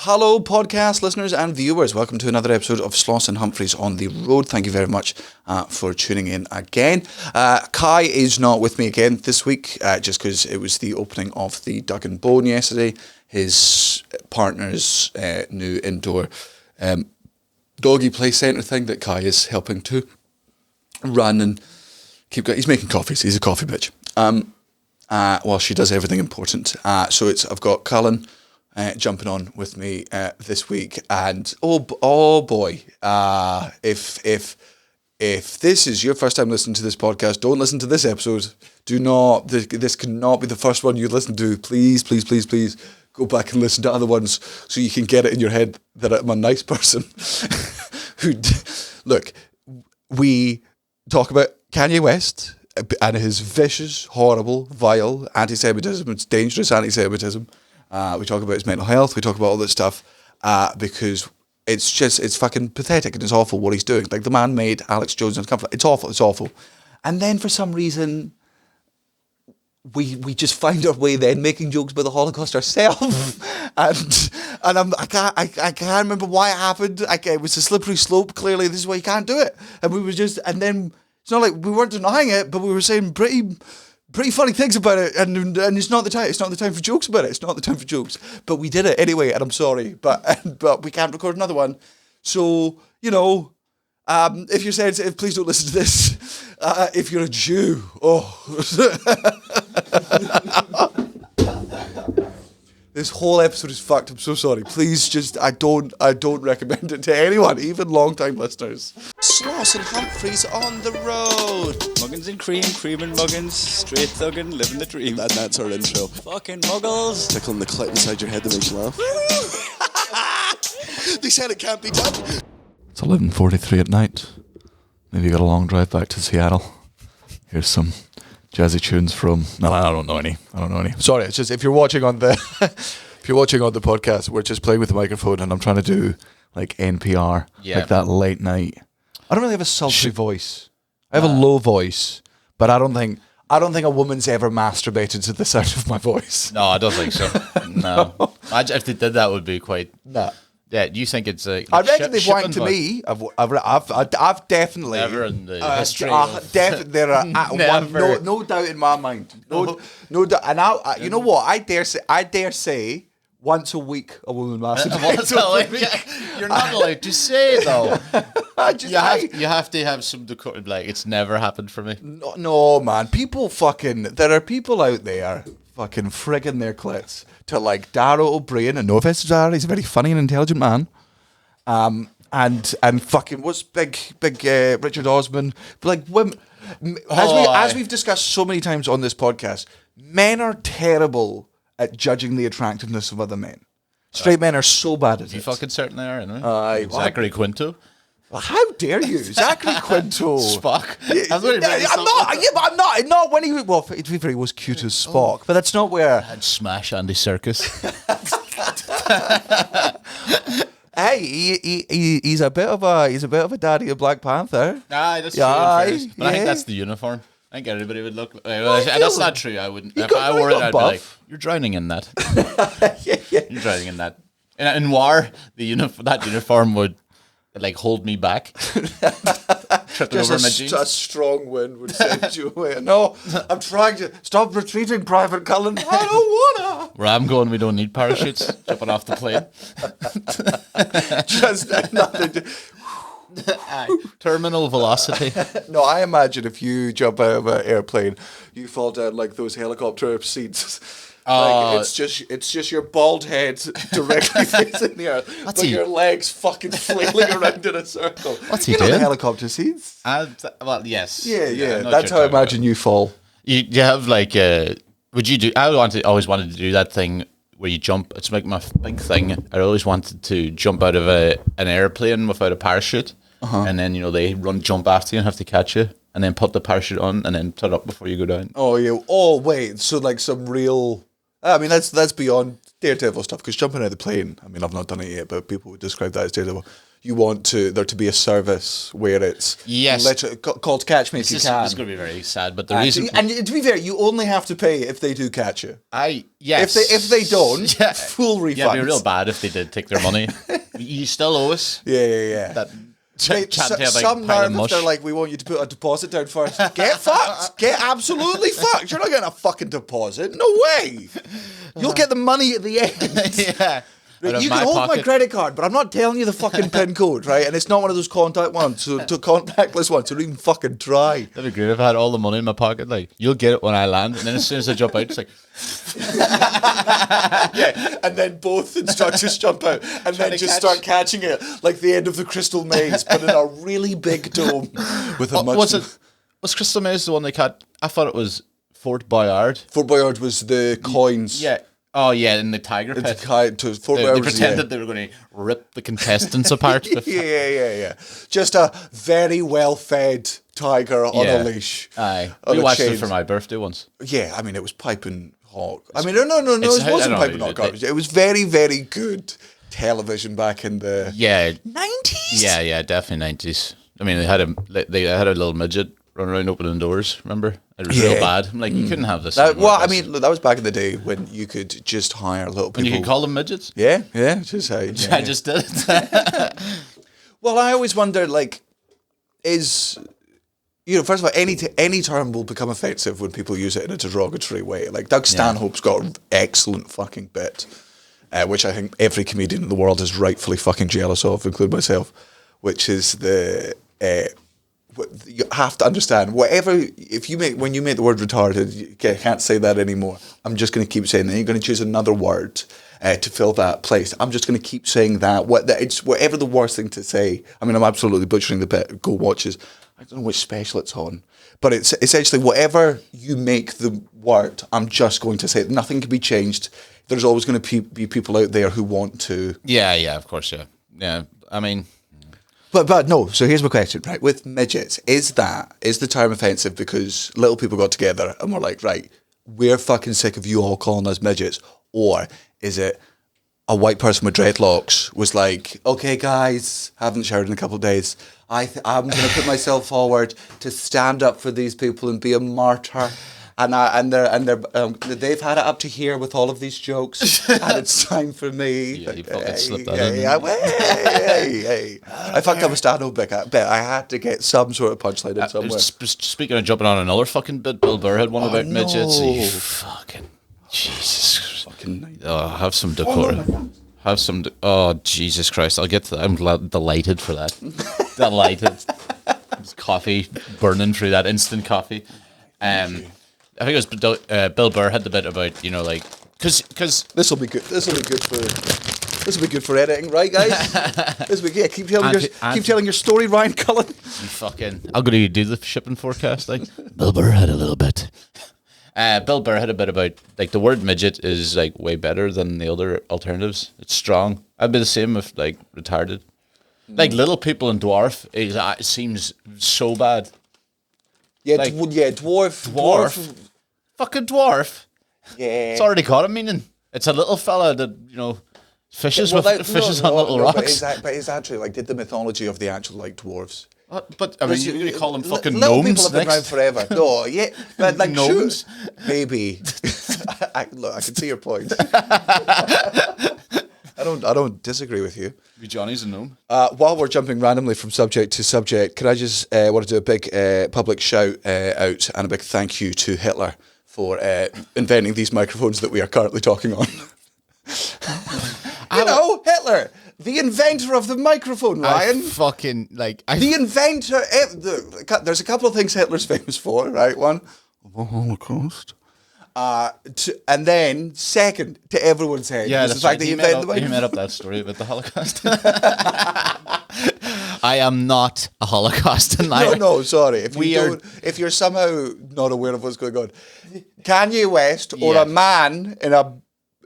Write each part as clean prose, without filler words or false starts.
Hello, podcast listeners and viewers. Welcome to another episode of Sloss and Humphries on the road. Thank you very much for tuning in again. Kai is not with me again this week, just because it was the opening of the Dug and Bone yesterday. His partner's new indoor doggy play centre thing that Kai is helping to run and keep going. He's making coffees. He's a coffee bitch. While she does everything important. So I've got Cullen jumping on with me this week, and oh boy, if this is your first time listening to this podcast, don't listen to this episode. Do not. This cannot be the first one you listen to. Please, please, please, please go back and listen to other ones so you can get it in your head that I'm a nice person. Look, we talk about Kanye West and his vicious, horrible, vile anti-Semitism. It's dangerous anti-Semitism. We talk about his mental health. We talk about all this stuff because it's fucking pathetic and it's awful what he's doing. Like, the man made Alex Jones uncomfortable. It's awful. It's awful. And then for some reason, we just find our way then making jokes about the Holocaust ourselves. and I can't remember why it happened. It was a slippery slope. Clearly, this is why you can't do it. And we were just, and then it's not like we weren't denying it, but we were saying pretty funny things about it, and it's not the time. It's not the time for jokes about it. It's not the time for jokes. But we did it anyway, and I'm sorry. But we can't record another one. So, if you're sensitive, please don't listen to this. If you're a Jew, this whole episode is fucked. I'm so sorry. Please just, I don't recommend it to anyone, even long-time listeners. Sloss and Humphries on the road. Muggins and cream and muggins, straight thuggin', living the dream. That's our intro. Fucking muggles. Tickling the clit inside your head that makes you laugh. They said it can't be done. It's 11:43 at night. Maybe you got a long drive back to Seattle. Here's some jazzy tunes from. No, I don't know any. Sorry, it's just if you're watching on the podcast, we're just playing with the microphone, and I'm trying to do like NPR, like that late night. I don't really have a sultry voice. I have a low voice, but I don't think a woman's ever masturbated to the sound of my voice. No, I don't think so. No. If they did, that would be quite. No. Yeah, do you think it's a? I reckon they've whined to me. I've definitely never in the history. There are no doubt in my mind. No doubt. And you know what? I dare say. Once a week, a woman masturbates. You're not allowed to say, though. You have to have some decorum. Like, it's never happened for me. No, man. There are people out there fucking frigging their clits to, like, Darrow O'Brien, and no offense to Darrow, he's a very funny and intelligent man. And fucking, what's big Richard Osman? But, like, women, as we've discussed so many times on this podcast, men are terrible at judging the attractiveness of other men. Straight men are so bad at it. You fucking certainly are, isn't Zachary Quinto. Well, how dare you? Zachary Quinto. Spock. I'm not. Not when he was, well, to be fair, he was cute as Spock, but that's not where. I'd smash Andy Serkis. Hey, he's a bit of a daddy of Black Panther. That's true. But I think that's the uniform. I think everybody would look. That's not true. I wouldn't. If I wore it, I'd be like, "You're drowning in that." Yeah. You're drowning in that. In war, that uniform would like hold me back. Just a strong wind would send you away. No, I'm trying to stop retreating, Private Cullen. I don't wanna. Where I'm going, we don't need parachutes. Jumping off the plane. Just nothing. Terminal velocity. No, I imagine if you jump out of an airplane, you fall down like those helicopter seats. Like it's just your bald head directly facing the earth, but your legs fucking flailing around in a circle. What's he doing? The helicopter seats. Well, yes. Yeah. That's how I imagine you fall. You have like would you do? I always wanted to do that thing where you jump. It's like my big thing. I always wanted to jump out of an airplane without a parachute. And then, they jump after you and have to catch you, and then put the parachute on and then put it up before you go down. Oh, yeah. Oh, wait. So, like, some real... I mean, that's beyond Daredevil stuff, because jumping out of the plane, I mean, I've not done it yet, but people would describe that as Daredevil. You want there to be a service where it's called Catch Me If You Can. It's going to be very sad, but the reason... And to be fair, you only have to pay if they do catch you. Yes. If they don't, full refund. Yeah, it'd be real bad if they did take their money. You still owe us. Yeah. That some narrative, they're like, we want you to put a deposit down first. Get fucked. Get absolutely fucked. You're not getting a fucking deposit. No way. You'll get the money at the end. Yeah. You can hold my credit card, but I'm not telling you the fucking PIN code, right? And it's not one of those contact ones, so contactless ones, so don't even fucking try. That'd be great if I had all the money in my pocket. Like, you'll get it when I land, and then as soon as I jump out, it's like... Yeah, and then both instructors jump out, and then just start catching it, like the end of the Crystal Maze, but in a really big dome with a much... Was Crystal Maze the one they caught? I thought it was Fort Boyard. Fort Boyard was the coins. Yeah. Oh, yeah, in the tiger pit. They pretended they were going to rip the contestants apart. Yeah. Just a very well-fed tiger on a leash. Aye. We watched it for my birthday once. Yeah, I mean, it was piping hot. I mean, no, it wasn't piping hot garbage. It was very, very good television back in the 90s? Yeah, definitely 90s. I mean, they had a little midget run around opening doors, remember? It was real bad. I'm like, you couldn't have this. I mean, that was back in the day when you could just hire little people. When you could call them midgets? Yeah, just how. I just did it. Well, I always wonder, like, first of all, any term will become offensive when people use it in a derogatory way. Like, Doug Stanhope's got an excellent fucking bit, which I think every comedian in the world is rightfully fucking jealous of, including myself, which is you have to understand, when you make the word retarded, you can't say that anymore. I'm just going to keep saying that. You're going to choose another word to fill that place. I'm just going to keep saying that. It's whatever the worst thing to say. I mean, I'm absolutely butchering the bit. Go watch it. I don't know which special it's on, but it's essentially whatever you make the word, I'm just going to say it. Nothing can be changed. There's always going to be people out there who want to. Yeah, of course, yeah. I mean. But no, so here's my question, right? With midgets, is the term offensive because little people got together and were like, right, we're fucking sick of you all calling us midgets? Or is it a white person with dreadlocks was like, okay, guys, haven't showered in a couple of days. I'm going to put myself forward to stand up for these people and be a martyr. And they've had it up to here with all of these jokes, and it's time for me. Yeah, you fucking slipped that in. Hey. I fucked up a stand-up bit. I had to get some sort of punchline in somewhere. Speaking of jumping on another fucking bit, Bill Burr had one about midgets. You fucking Jesus. Have some decorum. Oh, Jesus Christ. I'll get to that. I'm delighted for that. Delighted. It's coffee burning through that instant coffee. I think it was Bill Burr had the bit about, because this will be good. This will be good for editing, right, guys? Keep telling your story, Ryan Cullen. I'll go to do the shipping forecast. Like Bill Burr had a little bit. Bill Burr had a bit about like the word midget is like way better than the other alternatives. It's strong. I'd be the same with like retarded. Like little people and dwarf, it seems so bad. Yeah, like, dwarf. Fucking dwarf. Yeah. It's already got a meaning. It's a little fella that, fishes on little rocks. But it's actually like, did the mythology of the actual like dwarves. But I mean, you're going to call them fucking little gnomes. People have been around forever. No, yeah, but like gnomes. Maybe. I can see your point. I don't disagree with you. Johnny's a gnome. While we're jumping randomly from subject to subject, can I just want to do a big public shout out and a big thank you to Hitler for inventing these microphones that we are currently talking on. Hitler, the inventor of the microphone, Ryan. The inventor. There's a couple of things Hitler's famous for, right? One, the Holocaust. And then, second, to everyone's head, was the fact that he invented the microphone. He made up that story about the Holocaust. I am not a Holocaust denier. No, sorry. If you're somehow not aware of what's going on, Kanye West or a man in a...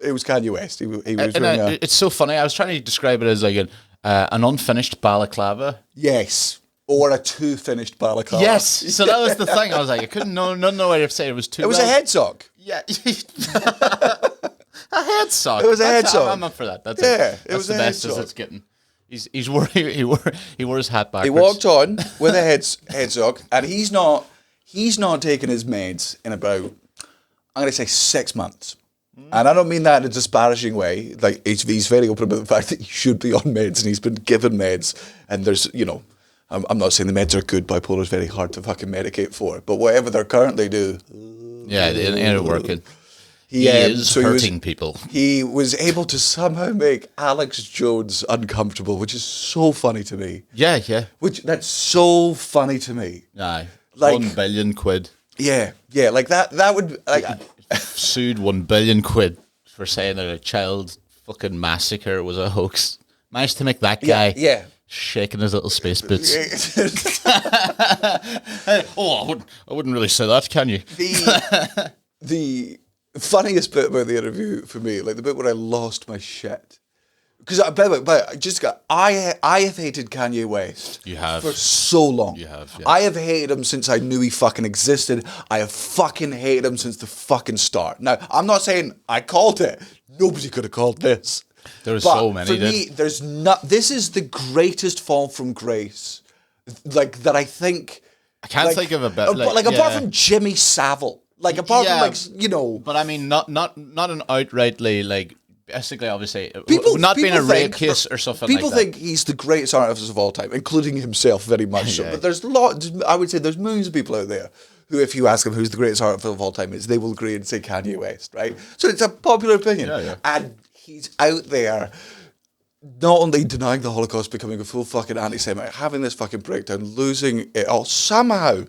It was Kanye West. He was wearing it's so funny. I was trying to describe it as like an unfinished balaclava. Yes. Or a two-finished balaclava. Yes. So that was the thing. I was like, I couldn't know way to say it was two. It was a head sock. Yeah. A head sock. It was a head sock. I'm up for that. That's Yeah, it. it was That's the a head best as sock. it's getting. He wore his hat backwards. He walked on with a head sock, and he's not taking his meds in about, I'm going to say 6 months. And I don't mean that in a disparaging way. Like, he's very open about the fact that he should be on meds, and he's been given meds. And there's, I'm not saying the meds are good. Bipolar is very hard to fucking medicate for. But whatever they're currently do, Yeah, it ain't working. he is hurting people. He was able to somehow make Alex Jones uncomfortable, which is so funny to me. Yeah. That's so funny to me. Aye. Like- £1 billion. Yeah, like that would like. Sued £1 billion for saying that a child fucking massacre was a hoax. Managed to make that guy Yeah. shaking his little space boots. Oh, I wouldn't really say that, can you? The funniest bit about the interview for me, like the bit where I lost my shit. Because, by the way, I have hated Kanye West. You have. For so long. You have, yeah. I have hated him since I knew he fucking existed. I have fucking hated him since the fucking start. Now, I'm not saying I called it. Nobody could have called this. There were But so many. for me, there's not. This is the greatest fall from grace, like that. I think. I can't think of a better. Apart from Jimmy Savile, apart from But I mean, not an outrightly like. Basically, obviously, People not being a rape think case or something People like that. think he's the greatest artist of all time, including himself very much so. Yeah. But there's I would say there's millions of people out there who, if you ask them who's the greatest artist of all time is, they will agree and say Kanye West, right? So it's a popular opinion. Yeah. And he's out there not only denying the Holocaust, becoming a full fucking anti-Semite, having this fucking breakdown, losing it all, somehow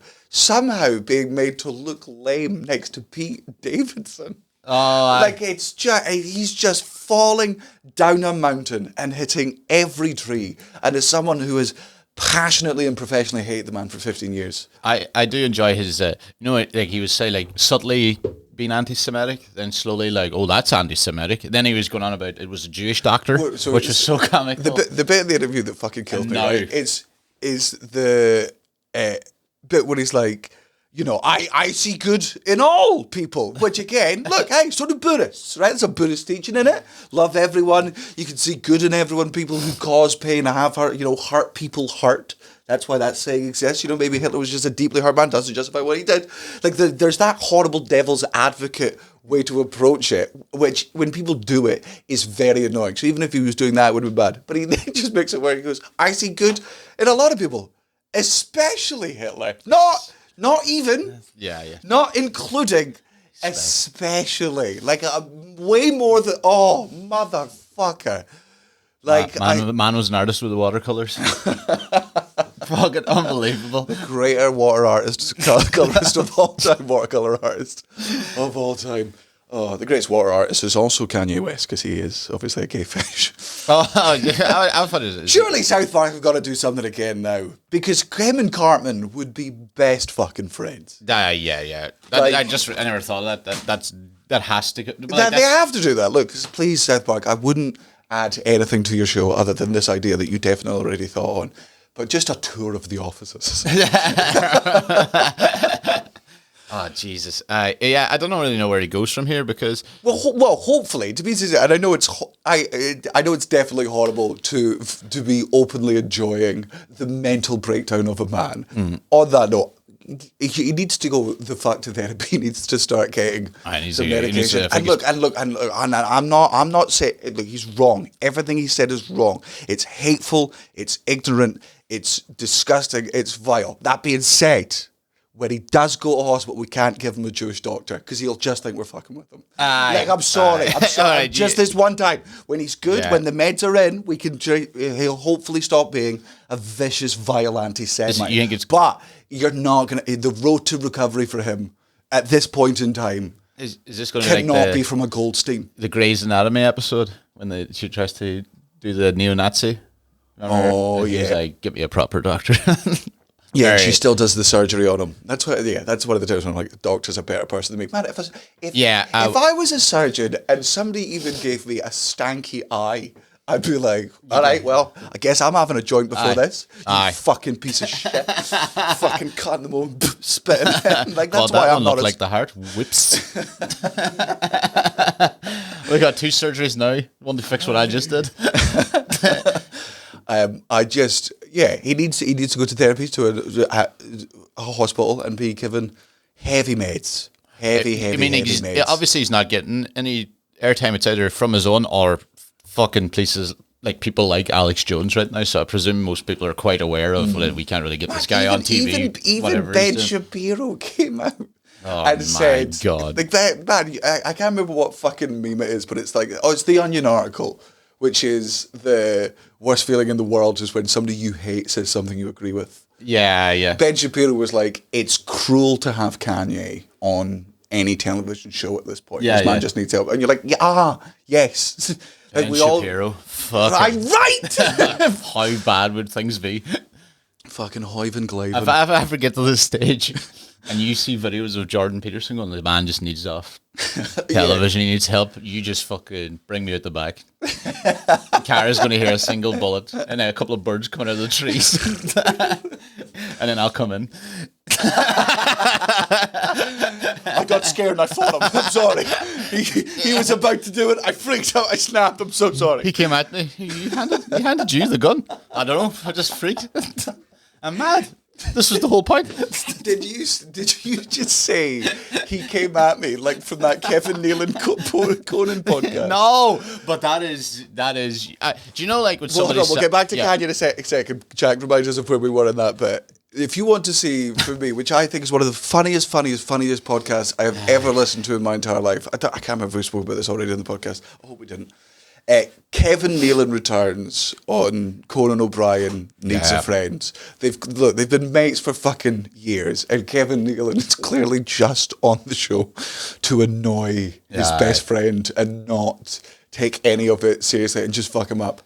being made to look lame next to Pete Davidson. It's just he's just falling down a mountain and hitting every tree. And as someone who has passionately and professionally hated the man for 15 years, I do enjoy his. Like he would say, like subtly being anti-Semitic, then slowly like, oh, that's anti-Semitic. Then he was going on about it was a Jewish doctor, which was so comical. The bit in the interview that fucking killed me, No. right, is the bit where he's like, I see good in all people. Which again, look, hey, so do Buddhists, right? There's a Buddhist teaching in it. Love everyone. You can see good in everyone. People who cause pain, have hurt, hurt people hurt. That's why that saying exists. Maybe Hitler was just a deeply hurt man. Doesn't justify what he did. There's that horrible devil's advocate way to approach it, which when people do it is very annoying. So even if he was doing that, it would be bad. But he then just makes it where he goes, I see good in a lot of people, especially Hitler. Not even. Yeah. Not including, especially. Way more than, oh, motherfucker. Man was an artist with the watercolors. Fucking unbelievable. Greater colorist of all time, watercolor artist of all time. Oh, the greatest water artist is also Kanye West, because he is obviously a gay fish. Oh, yeah, I thought it was. Surely South Park have got to do something again now, because him and Cartman would be best fucking friends. Yeah. I never thought of that. That has to. They have to do that. Look, please, South Park, I wouldn't add anything to your show other than this idea that you definitely already thought on, but just a tour of the offices. Oh Jesus! I don't really know where he goes from here, because well, hopefully, to be sincere, and I know it's definitely horrible to be openly enjoying the mental breakdown of a man. On that note, he needs to go the fuck to therapy. He needs to start getting some medication. And look, I'm not saying, look, he's wrong. Everything he said is wrong. It's hateful. It's ignorant. It's disgusting. It's vile. That being said, when he does go to hospital, we can't give him a Jewish doctor, because he'll just think we're fucking with him. I'm sorry. Right, just this one time. When he's good, when the meds are in, he'll hopefully stop being a vicious, vile anti-Semite. But you're not going to... The road to recovery for him at this point in time is this going to cannot be from a Goldstein. The Grey's Anatomy episode when she tries to do the neo-Nazi? Remember? Oh, yeah. He's like, get me a proper doctor. Yeah, she still does the surgery on him. That's one of the times when I'm like, the doctor's a better person than me. Man, if I was a surgeon and somebody even gave me a stanky eye, I'd be like, all right, well, I guess I'm having a joint before this. You fucking piece of shit. Fucking cutting them all, spitting. That's why I'm not like the heart. Whips. We got 2 surgeries now. One to fix what I just did. He needs to go to therapy to a hospital and be given heavy meds. Heavy meds. Obviously he's not getting any airtime. It's either from his own or fucking places like people like Alex Jones right now. So I presume most people are quite aware of that we can't really get this guy on TV. Even Ben Shapiro came out. And said, God. Like that, man, I can't remember what fucking meme it is, but it's like, it's the Onion article, which is the worst feeling in the world is when somebody you hate says something you agree with. Yeah. Ben Shapiro was like, it's cruel to have Kanye on any television show at this point. This man just needs help. And you're like, yes. Like Ben Shapiro. Fuck. Right! How bad would things be? Fucking Hoyven Glavin. If I ever get to this stage and you see videos of Jordan Peterson going, the man just needs off television, he needs help, you just fucking bring me out the back. Kara's going to hear a single bullet and then a couple of birds coming out of the trees. And then I'll come in. I got scared and I fought him. I'm sorry. He was about to do it. I freaked out. I snapped. I'm so sorry. He came at me. He handed you the gun. I don't know. I just freaked. I'm mad. This was the whole point. Did you just say he came at me like from that Kevin Nealon Conan podcast? No, but that is. Do you know like when somebody? We'll get back to Kanye in a second. Jack, remind us of where we were in that bit. If you want to see, for me, which I think is one of the funniest podcasts I have ever listened to in my entire life. I can't remember if we spoke about this already in the podcast. I hope we didn't. Kevin Nealon returns on Conan O'Brien Needs a Friend. They've been mates for fucking years, and Kevin Nealon is clearly just on the show to annoy his best friend and not take any of it seriously and just fuck him up.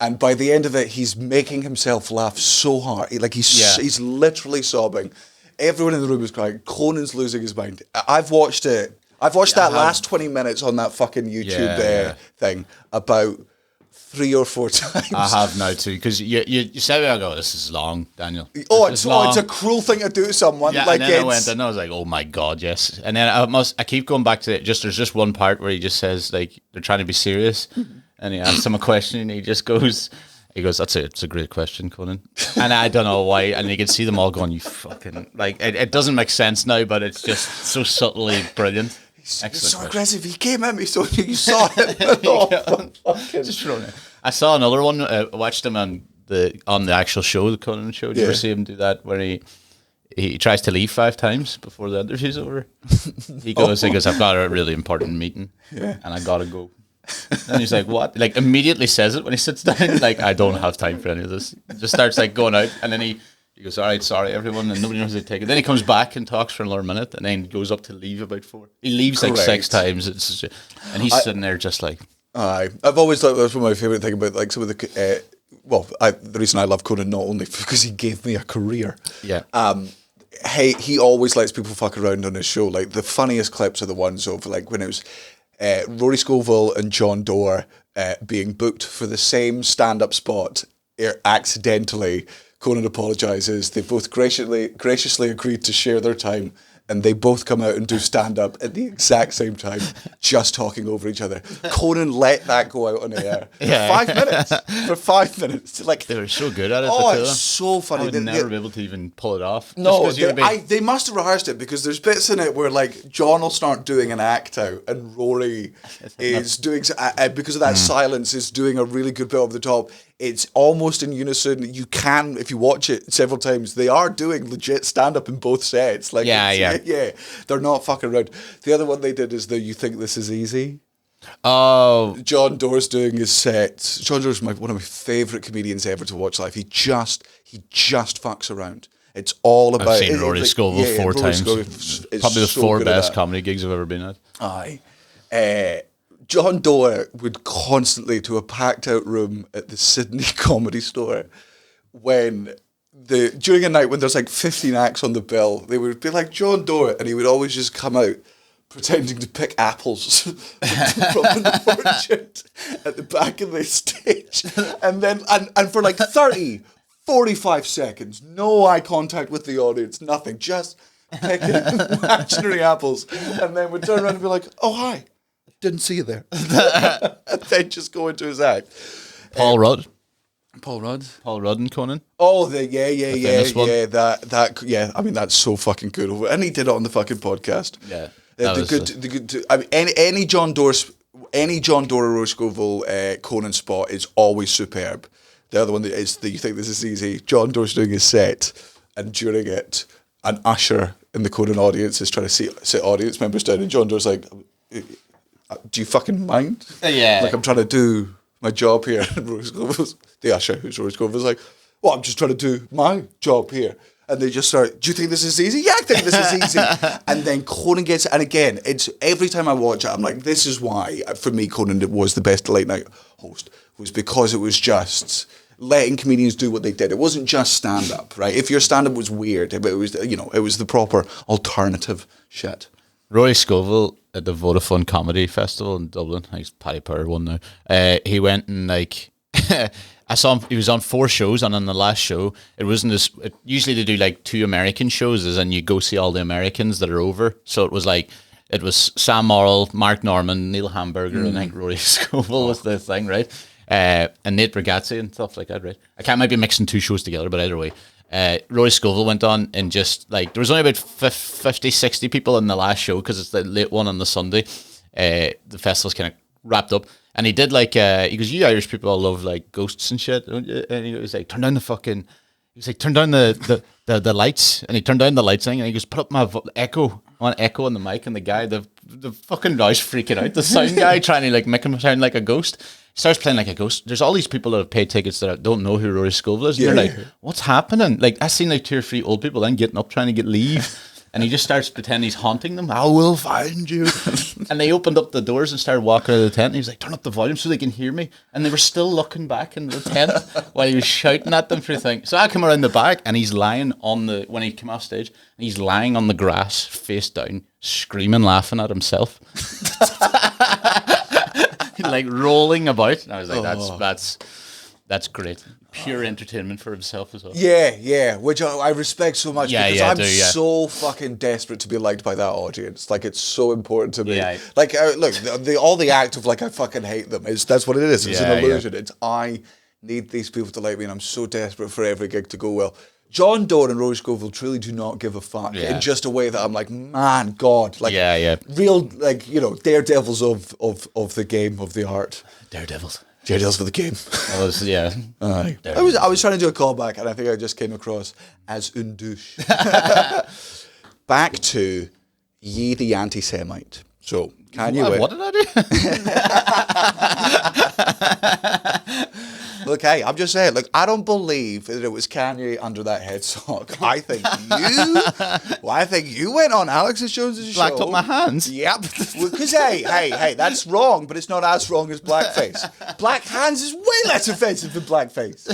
And by the end of it, he's making himself laugh so hard, he's literally sobbing. Everyone in the room is crying. Conan's losing his mind. I've watched it. I've watched that last 20 minutes on that fucking YouTube thing about 3 or 4 times. I have now too, because you said I go, this is long, Daniel. It's a cruel thing to do to someone. Yeah, and then I went and I was like, oh my God, yes. And then I keep going back to it. There's just one part where he just says like they're trying to be serious, and he asks him a question, and he goes, that's it. It's a great question, Conan. And I don't know why. And you can see them all going, you fucking like. It doesn't make sense now, but it's just so subtly brilliant. He's so aggressive. He came at me, so you saw it. Just throwing it. I saw another one. I watched him on the actual show, the Conan show. Did you ever see him do that where he tries to leave 5 times before the interview's over? He goes, I've got a really important meeting, and I gotta go. And he's like, what? Like immediately says it when he sits down. Like, I don't have time for any of this. Just starts like going out, and then he goes, all right, sorry everyone, and nobody knows how to take it. Then he comes back and talks for another minute, and then goes up to leave about 4. He leaves like 6 times. And he's sitting there just like. I've always thought that's one of my favourite things about like some of the. The reason I love Conan not only because he gave me a career. Yeah. He always lets people fuck around on his show. Like the funniest clips are the ones of like when it was. Rory Scovel and John Doerr being booked for the same stand-up spot accidentally. Conan apologises. They both graciously agreed to share their time, and they both come out and do stand-up at the exact same time, just talking over each other. Conan let that go out on air for 5 minutes. Like they were so good at it. It's so funny. I would never be able to even pull it off. No, they must have rehearsed it because there's bits in it where like John will start doing an act out and Rory is doing because of that silence is doing a really good bit over the top. It's almost in unison. You can, if you watch it several times, they are doing legit stand-up in both sets. Like, yeah. They're not fucking around. The other one they did is the You Think This Is Easy. Oh. John Doerr's doing his set. John Doerr's one of my favourite comedians ever to watch live. He just fucks around. It's all about... I've seen Rory Scovel 4 times. Probably the 4 best comedy gigs I've ever been at. Aye. John Doerr would constantly, to a packed out room at the Sydney Comedy Store, during a night when there's like 15 acts on the bill, they would be like, John Doerr, and he would always just come out pretending to pick apples from an orchard at the back of the stage. And then, and for like 30, 45 seconds, no eye contact with the audience, nothing, just picking imaginary apples. And then would turn around and be like, oh, hi. Didn't see you there. And then just go into his act. Paul Rudd. Paul Rudd. Paul Rudd and Conan. Oh, yeah. famous one. Yeah. I mean, that's so fucking good. And he did it on the fucking podcast. Yeah. I mean, any John Doerr Rose Scoville Conan spot is always superb. The other one that is that you think this is easy. John Doerr's doing his set, and during it, an usher in the Conan audience is trying to sit audience members down, and John Doerr's like, "Do you fucking mind? Yeah. Like I'm trying to do my job here." And Rose Scoville's, the usher, who's Rose Scoville's like, "Well, I'm just trying to do my job here." And they just start, "Do you think this is easy?" "Yeah, I think this is easy." And then Conan gets it. And again, it's every time I watch it, I'm like, this is why, for me, Conan was the best late night host, was because it was just letting comedians do what they did. It wasn't just stand-up, right? If your stand-up was weird, but it was, it was the proper alternative shit. Rory Scovel at the Vodafone Comedy Festival in Dublin. I think it's Paddy Power one now. He went and like I saw him. He was on 4 shows, and on the last show, it wasn't as usually they do like 2 American shows, as in you go see all the Americans that are over. So it was Sam Morrill, Mark Norman, Neil Hamburger, and I think Rory Scovel was the thing, right? And Nate Bargatze and stuff like that, right? I might be mixing 2 shows together, but either way. Rory Scovel went on and just like there was only about 50, 60 people in the last show because it's the late one on the Sunday. The festival's kind of wrapped up, and he did like he goes, "You Irish people all love like ghosts and shit," and he was like, "Turn down the fucking." He was like, "Turn down the lights," and he turned down the lights thing, and he goes, "Put up my echo." I want echo on the mic, and the guy, the fucking guy's freaking out. The sound guy trying to like make him sound like a ghost. Starts playing like a ghost. There's all these people that have paid tickets that don't know who Rory Scovel is. And they're like, "What's happening?" Like I seen like 2 or 3 old people then getting up trying to get leave. And he just starts pretending he's haunting them. "I will find you." And they opened up the doors and started walking out of the tent. And he was like, "Turn up the volume so they can hear me." And they were still looking back in the tent while he was shouting at them for a thing. So I come around the back, and he's lying when he came off stage, and he's lying on the grass, face down, screaming, laughing at himself. Like rolling about. And I was like, that's great. Pure entertainment for himself as well. Yeah, which I respect so much because I'm do. so fucking desperate to be liked by that audience. Like, it's so important to me. Yeah. Like, look, all the act of like I fucking hate them that's what it is. It's an illusion. It's I need these people to like me, and I'm so desperate for every gig to go well. John Doerr and Rory Scovel truly do not give a fuck in just a way that I'm like, man, God, like real, like, daredevils of the game, of the art. Daredevils for the game. I I was trying to do a callback, and I think I just came across as un douche. Back to Ye the Anti-Semite. So, Kanye what did I do? Look, hey, I'm just saying, look, I don't believe that it was Kanye under that head sock. I think you went on Alex Jones's show. Blacked up my hands. Yep. Because, hey, that's wrong, but it's not as wrong as blackface. Black hands is way less offensive than blackface.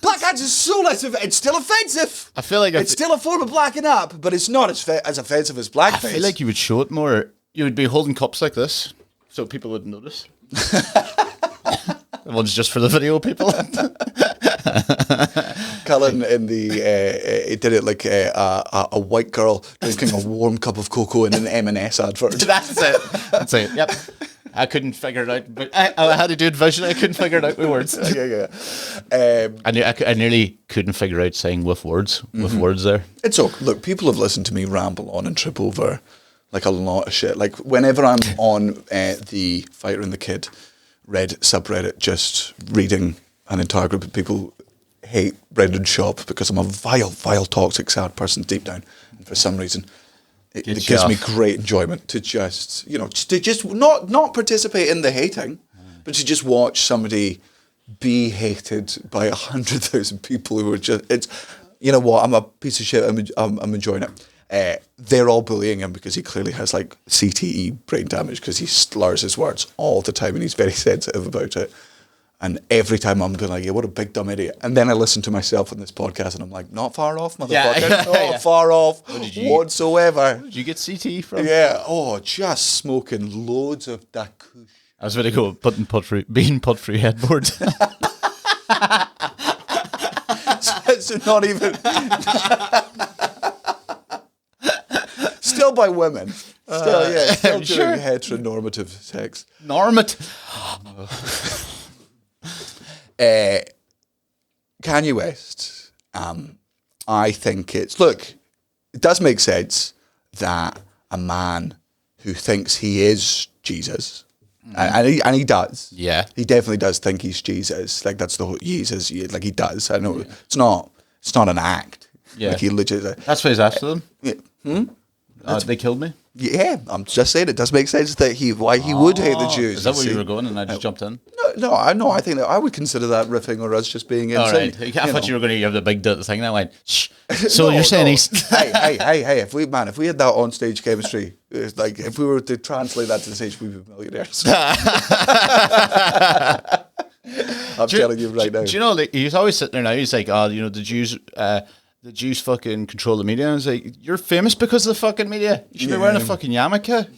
Black hands is so less offensive. It's still offensive. I feel like it's still a form of blacking up, but it's not as offensive as blackface. I feel like you would show it more. You would be holding cups like this, so people would notice. The one's just for the video people. Cullen in he did it like a white girl drinking a warm cup of cocoa in an M&S advert. That's it. Yep. I couldn't figure it out, but I had to do it visually. I couldn't figure it out with words. I nearly couldn't figure out saying with words there. It's okay. Look, people have listened to me ramble on and trip over like a lot of shit. Like whenever I'm on the Fighter and the Kid Reddit subreddit, just reading an entire group of people hate Brendan Schaub because I'm a vile, toxic, sad person deep down. And for some reason, it gives me great enjoyment to just, not participate in the hating, but to just watch somebody be hated by 100,000 people who are just, it's, you know what, I'm a piece of shit, I'm enjoying it. They're all bullying him because he clearly has like CTE, brain damage, because he slurs his words all the time and he's very sensitive about it. And every time I'm being like, yeah, what a big dumb idiot. And then I listen to myself on this podcast and I'm like, not far off, motherfucker. Not far off whatsoever. Did you get CTE from? Yeah. Just smoking loads of that kush. I was going to go being put through headboard. So not even... Still, by by women. Still doing sure. heteronormative sex. Normative. Kanye West, I think it does make sense that a man who thinks he is Jesus, and he does. Yeah. He definitely does think he's Jesus. Like, that's the whole Jesus. Like, he does. I know it's not an act. Yeah. Like, he legit. That's what he's after them. Yeah. They killed me. Yeah, I'm just saying it does make sense that why he would hate the Jews. Is that where you were going and I just jumped in? No, I think that I would consider that riffing or us just being All insane. right. I thought you were going to give the big thing. And I went, shh. So you're saying he's... hey, if we had that on stage chemistry, like if we were to translate that to the stage, we'd be millionaires. I'm telling you right now. Do you know, like, he's always sitting there now, he's like, oh, you know, the Jews fucking control the media. And I was like, you're famous because of the fucking media. You should be wearing a fucking yarmulke.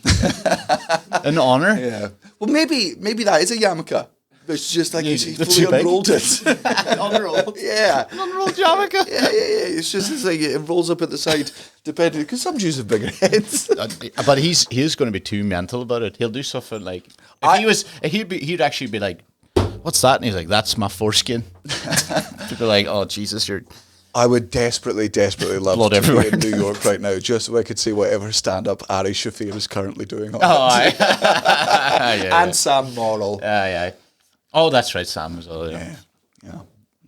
In honor. Yeah. Well, maybe that is a yarmulke. It's just like he that's fully unrolled it. Unrolled. Yeah. An unrolled yarmulke. Yeah. It's just like it rolls up at the side, depending, because some Jews have bigger heads. But he is going to be too mental about it. He'll do something like he'd actually be like, "What's that?" And he's like, "That's my foreskin." People are like, "Oh Jesus, you're." I would desperately love Blood to everywhere. be in New York right now, just so I could see whatever stand-up Ari Shaffir is currently doing on Oh, it. yeah, And Sam Morrill. yeah. Oh, that's right, Sam as well. Yeah.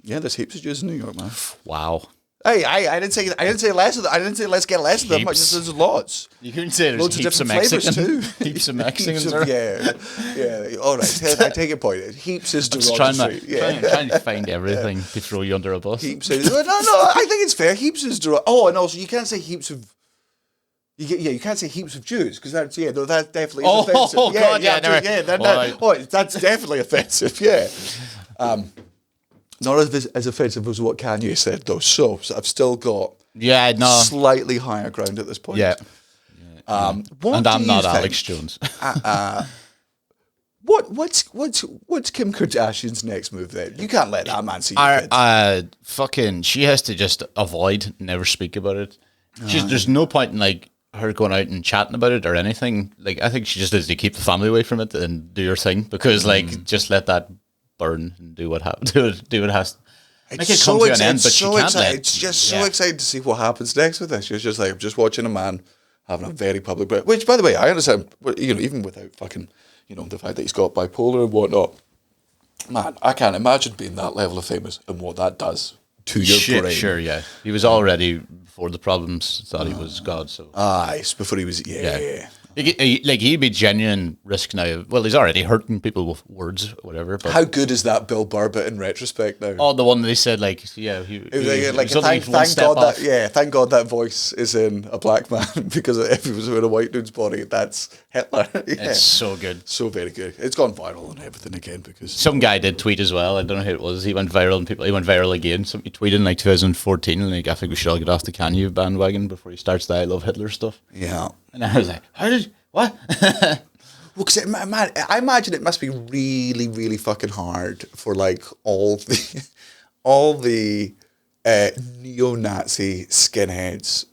Yeah, there's heaps of Jews in New York, man. Wow. Hey, I didn't say less of them. I didn't say let's get less of them. Heaps. There's lots. You couldn't say there's Loads of heaps of different Mexican. flavours too. Heaps of Mexicans. Heaps of- yeah. All right, I take your point. Heaps is Just trying derogatory. to find everything to throw you under a bus. Heaps is, no, I think it's fair. Heaps is derogatory. Oh, and also you can't say heaps of. You can't say heaps of Jews because that's that definitely is offensive. Oh God, that's definitely offensive. Yeah. Not as offensive as what Kanye said though. So I've still got slightly higher ground at this point. Yeah. What And do I'm you not think- Alex Jones. What's Kim Kardashian's next move then? You can't let that man see your kids. She has to just avoid, never speak about it. There's no point in like her going out and chatting about it or anything. Like I think she just has to keep the family away from it and do her thing because like just let that burn and do what has. Make it come to an end, but she can't let. It's just so exciting to see what happens next with this. She's just like, I'm just watching a man having a very public break. Which, by the way, I understand. Even without fucking, the fact that he's got bipolar and whatnot. Man, I can't imagine being that level of famous and what that does to your brain. Sure, yeah. He was already before the problems. Thought he was God. So It's before he was. Yeah. He'd be genuine risk now. Well, he's already hurting people with words, whatever. But How good is that Bill Burr bit in retrospect now? oh, the one that they said like, he was only one thank step God off. thank God that voice is in a black man because if it was in a white dude's body, that's Hitler. It's so good. So very good. It's gone viral and everything again because Some guy did tweet as well. I don't know who it was. He went viral, and he went viral again. Somebody tweeted in like 2014, and like, I think we should all get off the Kanye bandwagon before he starts the I Love Hitler stuff. yeah. And I was like, what? Well, because I imagine it must be really, really fucking hard for like all the neo-Nazi skinheads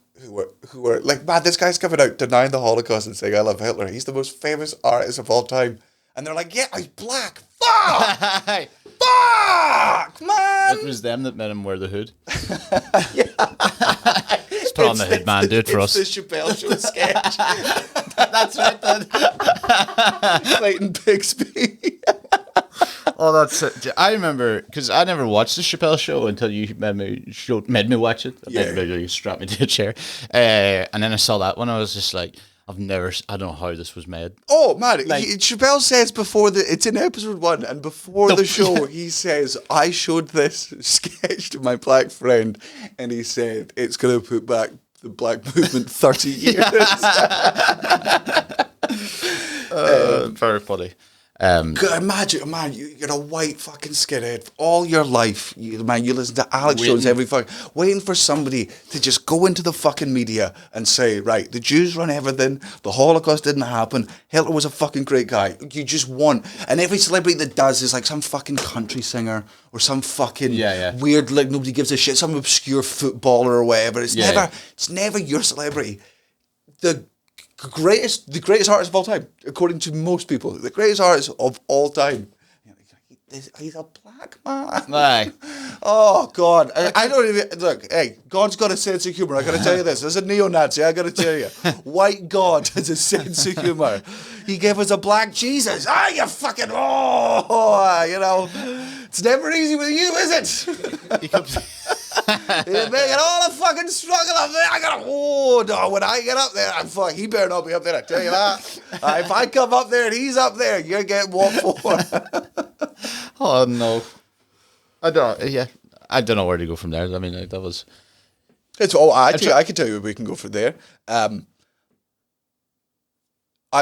who are like, man, this guy's coming out denying the Holocaust and saying I love Hitler. He's the most famous artist of all time, and they're like, yeah, he's black. Fuck, fuck, man. It was them that made him wear the hood. Just put on the hood, man. Do it for us. It's the Chappelle Show sketch. That's right, then. Clayton Bixby. Oh, that's it. I remember because I never watched the Chappelle Show until you made me watch it. You strapped me to a chair, and then I saw that one. I was just like, I don't know how this was made. Oh man, Chappelle says before it's in episode 1, and before the show, he says, I showed this sketch to my black friend, and he said it's going to put back the black movement 30 years. Very funny. Imagine, man, you're a white fucking skinhead all your life. You listen to Alex Jones waiting for somebody to just go into the fucking media and say, right, the Jews run everything, the Holocaust didn't happen, Hitler was a fucking great guy. You just want, and every celebrity that does is like some fucking country singer or some fucking weird, like nobody gives a shit, some obscure footballer or whatever. It's never your celebrity. The the greatest artist of all time, according to most people, the greatest artist of all time. He's a black man. Aye. Oh God, I don't even look. Hey, God's got a sense of humor. I got to tell you this. As a neo-Nazi, I got to tell you, white God has a sense of humor. He gave us a black Jesus. You fucking you know, it's never easy with you, is it? You're making all the fucking struggle up there. I gotta. Oh no, when I get up there, he better not be up there. I tell you that. If I come up there and he's up there, you're getting walked for. Oh no, I don't. Yeah, I don't know where to go from there. I mean, that was. I can tell you where we can go from there. I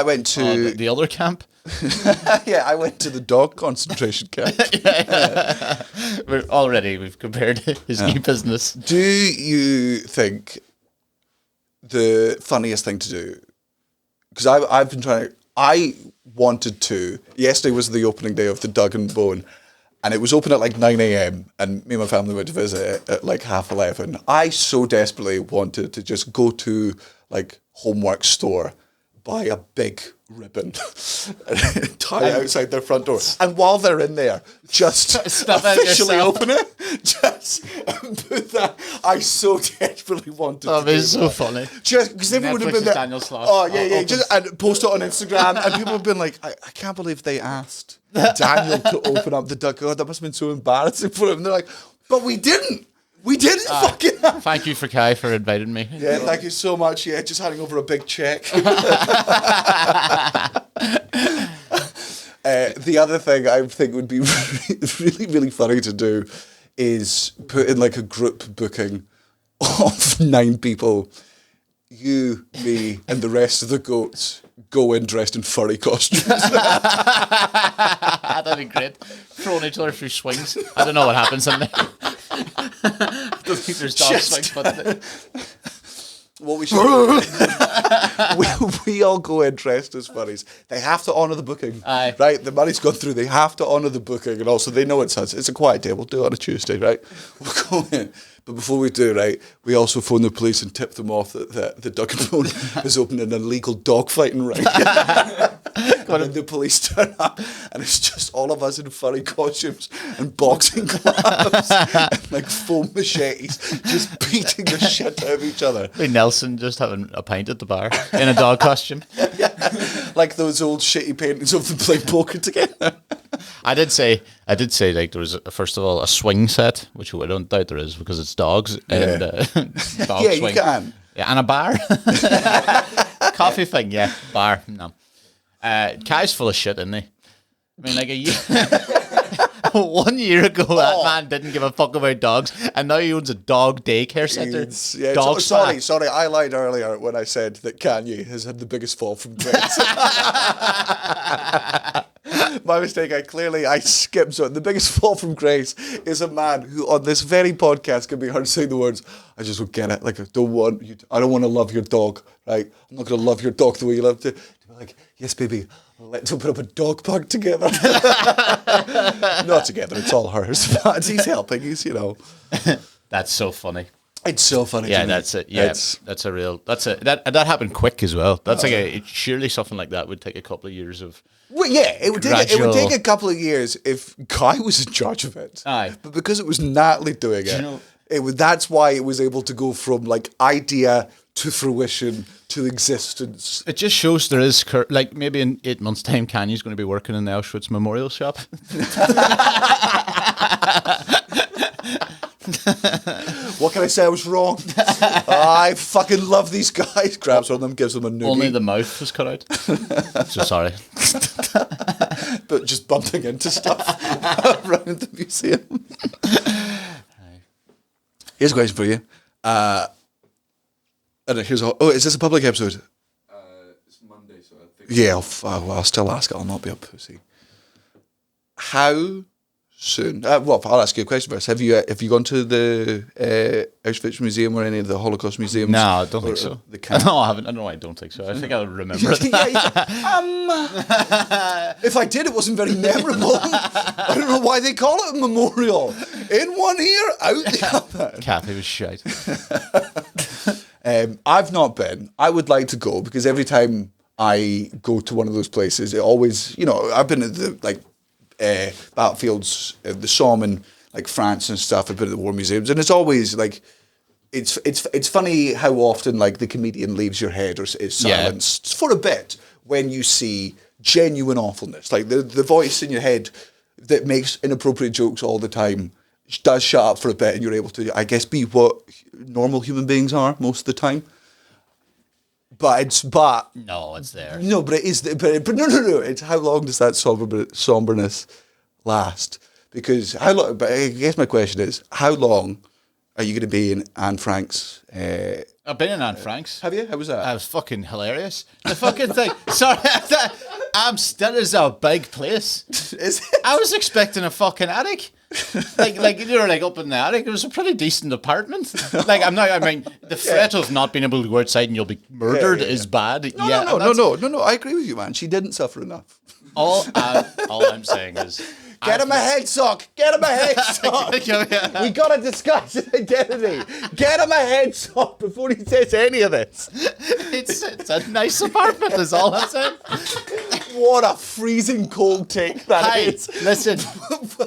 went to the other camp. Yeah, I went to the dog concentration camp. We've compared his new business. Do you think the funniest thing to do? Because I've been trying. I wanted to. Yesterday was the opening day of the Dug and Bone, and it was open at like 9 a.m. And me and my family went to visit it at like 11:30. I so desperately wanted to just go to like Homework store, buy a big ribbon, and tie it outside their front door. And while they're in there, just officially open it. Just put that. I so desperately wanted to do it's so funny. Just because everyone would have been there. Daniel Sloss. Oh, yeah. Just and post it on Instagram. And people have been like, I can't believe they asked Daniel to open up the duck. God, that must have been so embarrassing for him. And they're like, but we didn't. We didn't fucking. Thank you for Kai for inviting me. Yeah, thank you so much. Yeah, just handing over a big check. The other thing I think would be really, really funny to do is put in like a group booking of 9 people. You, me, and the rest of the goats go in dressed in furry costumes. That'd be great. Throwing each other through swings. I don't know what happens in there. I don't think there's dog swings, but What we should we all go in dressed as furries. They have to honour the booking. Aye. Right? The money's gone through. They have to honour the booking. And also they know it's a quiet day. We'll do it on a Tuesday, right? We'll go in. But before we do, right, we also phone the police and tip them off that the Duck and Bone has opened an illegal dogfighting ring. And then the police turn up and it's just all of us in furry costumes and boxing gloves and like foam machetes just beating the shit out of each other. Nelson just having a pint at the bar in a dog costume. Like those old shitty paintings of them playing poker together. I did say like there was first of all a swing set, which I don't doubt there is because it's dogs and dog yeah, swing. You can. Yeah, and a bar. Coffee thing, yeah. Bar, no. Kai's full of shit, isn't he? I mean, like 1 year ago, that man didn't give a fuck about dogs, and now he owns a dog daycare center. Sorry, I lied earlier when I said that Kanye has had the biggest fall from grace. My mistake. I skipped. So the biggest fall from grace is a man who, on this very podcast, can be heard saying the words, "I just don't get it. Like, I don't want to love your dog. Right? I'm not going to love your dog the way you love to." To be like, "Yes, baby. Let's open up a dog park together." Not together. It's all hers. But he's helping. He's, That's so funny. It's so funny. Yeah, to me. that's it. Yeah, that happened quick as well. That's surely something like that would take a couple of years of. Well, yeah, it would take a couple of years if Kai was in charge of it. Aye. But because it was Natalie doing it, that's why it was able to go from like idea to fruition to existence. It just shows there is like maybe in 8 months' time, Kanye's going to be working in the Auschwitz Memorial Shop. What can I say? I was wrong. I fucking love these guys. Grabs one of them, gives them a noogie. Only the mouth was cut out. So sorry. But just bumping into stuff around the museum. Here's a question for you. Is this a public episode? It's Monday, so I think. Yeah, I'll still ask it. I'll not be a pussy. How soon? I'll ask you a question first. Have you gone to the Auschwitz Museum or any of the Holocaust museums? No, I don't think so. No, I haven't. I don't know. I don't think so. I think I'll remember it. If I did, it wasn't very memorable. I don't know why they call it a memorial. In one ear, out the other. Kathy was shite. I've not been. I would like to go because every time I go to one of those places, it always, I've been at the battlefields, the Somme in like France and stuff. I've been at the war museums, and it's always like, it's funny how often like the comedian leaves your head or is silenced for a bit when you see genuine awfulness, like the voice in your head that makes inappropriate jokes all the time does shut up for a bit, and you're able to, I guess, be what normal human beings are most of the time. But no, it's there. No, but it is. But no. It's how long does that somberness last? Because how long? But I guess my question is, how long are you going to be in Anne Frank's? I've been in Anne Frank's. Have you? How was that? That was fucking hilarious. The fucking thing. Sorry, Amsterdam is a big place. Is it? I was expecting a fucking attic. like you were like up in the attic. It was a pretty decent apartment. Like I mean, the threat of not being able to go outside and you'll be murdered is bad. No. I agree with you, man. She didn't suffer enough. All I'm saying is, get him a head sock. Get him a head sock. We gotta discuss his identity. Get him a head sock before he says any of this. It's a nice apartment. Is all I'm saying. What a freezing cold take that is. Listen,